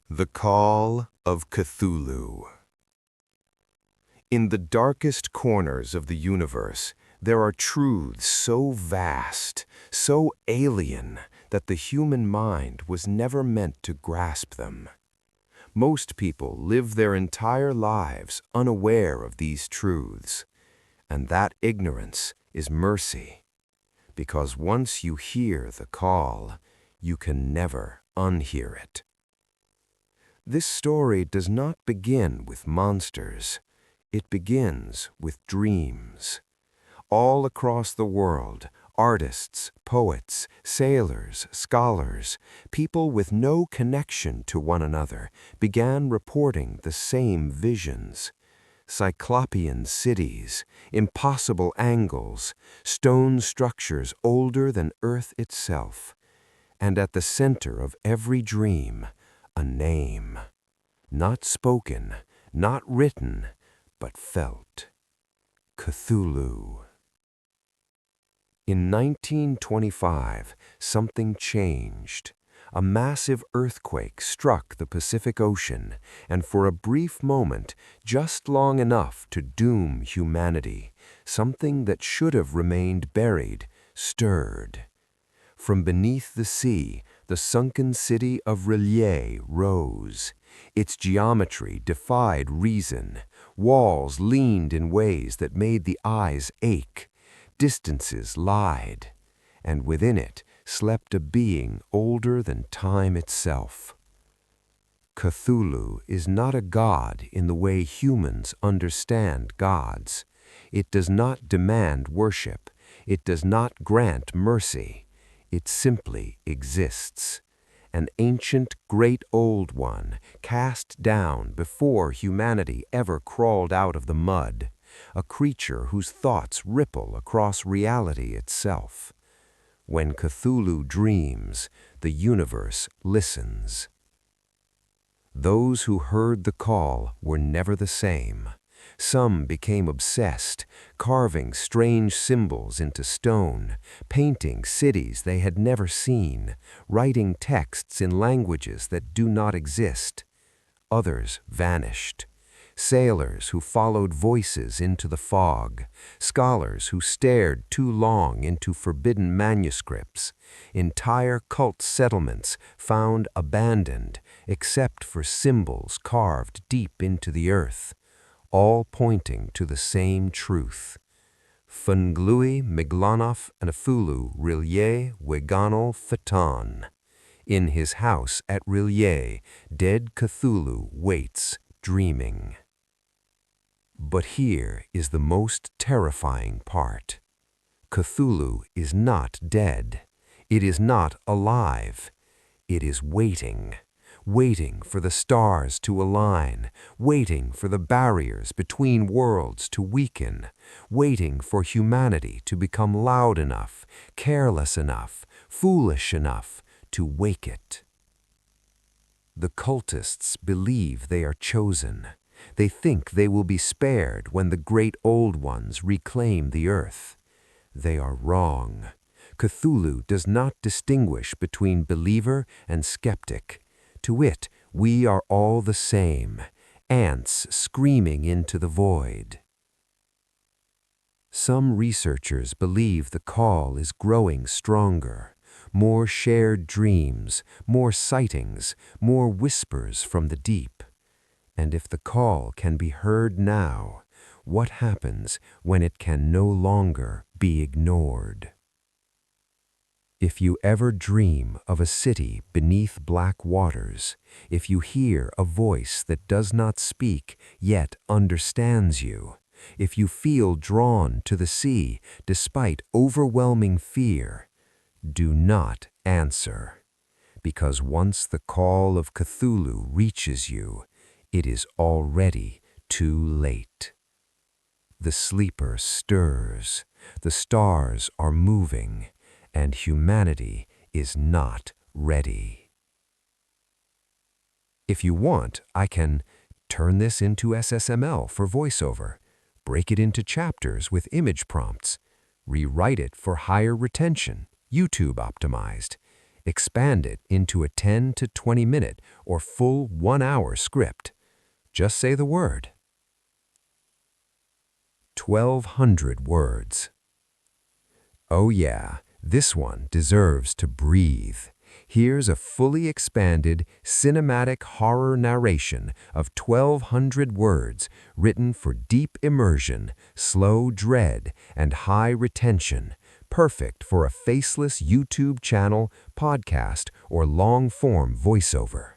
The Call of Cthulhu. In the darkest corners of the universe, there are truths so vast, so alien, that the human mind was never meant to grasp them. Most people live their entire lives unaware of these truths, and that ignorance is mercy, because once you hear the call, you can never unhear it. This story does not begin with monsters. It begins with dreams. All across the world, artists, poets, sailors, scholars, people with no connection to one another began reporting the same visions. Cyclopean cities, impossible angles, stone structures older than Earth itself. And at the center of every dream, a name. Not spoken, not written, but felt. Cthulhu. In 1925, something changed. A massive earthquake struck the Pacific Ocean, and for a brief moment, just long enough to doom humanity, something that should have remained buried stirred. From beneath the sea, the sunken city of R'lyeh rose. Its geometry defied reason. Walls leaned in ways that made the eyes ache. Distances lied. And within it slept a being older than time itself. Cthulhu is not a god in the way humans understand gods. It does not demand worship. It does not grant mercy. It simply exists. An ancient great old one, cast down before humanity ever crawled out of the mud, a creature whose thoughts ripple across reality itself. When Cthulhu dreams, the universe listens. Those who heard the call were never the same. Some became obsessed, carving strange symbols into stone, painting cities they had never seen, writing texts in languages that do not exist. Others vanished. Sailors who followed voices into the fog, scholars who stared too long into forbidden manuscripts, entire cult settlements found abandoned except for symbols carved deep into the earth, all pointing to the same truth. Funglui Miglanov Anafulu R'lyeh Weganol Fatan. In his house at R'lyeh, dead Cthulhu waits, dreaming. But here is the most terrifying part. Cthulhu is not dead. It is not alive. It is waiting. Waiting for the stars to align, waiting for the barriers between worlds to weaken, waiting for humanity to become loud enough, careless enough, foolish enough to wake it. The cultists believe they are chosen. They think they will be spared when the great old ones reclaim the earth. They are wrong. Cthulhu does not distinguish between believer and skeptic. To it, we are all the same, ants screaming into the void. Some researchers believe the call is growing stronger. More shared dreams, more sightings, more whispers from the deep. And if the call can be heard now, what happens when it can no longer be ignored? If you ever dream of a city beneath black waters, if you hear a voice that does not speak yet understands you, if you feel drawn to the sea despite overwhelming fear, do not answer, because once the call of Cthulhu reaches you, it is already too late. The sleeper stirs, the stars are moving, and humanity is not ready. If you want, I can turn this into SSML for voiceover, break it into chapters with image prompts, rewrite it for higher retention, YouTube optimized, Expand it into a 10 to 20 minute or full 1 hour script. Just say the word. 1,200 words. Oh yeah, this one deserves to breathe. Here's a fully expanded, cinematic horror narration of 1,200 words written for deep immersion, slow dread, and high retention, perfect for a faceless YouTube channel, podcast, or long-form voiceover.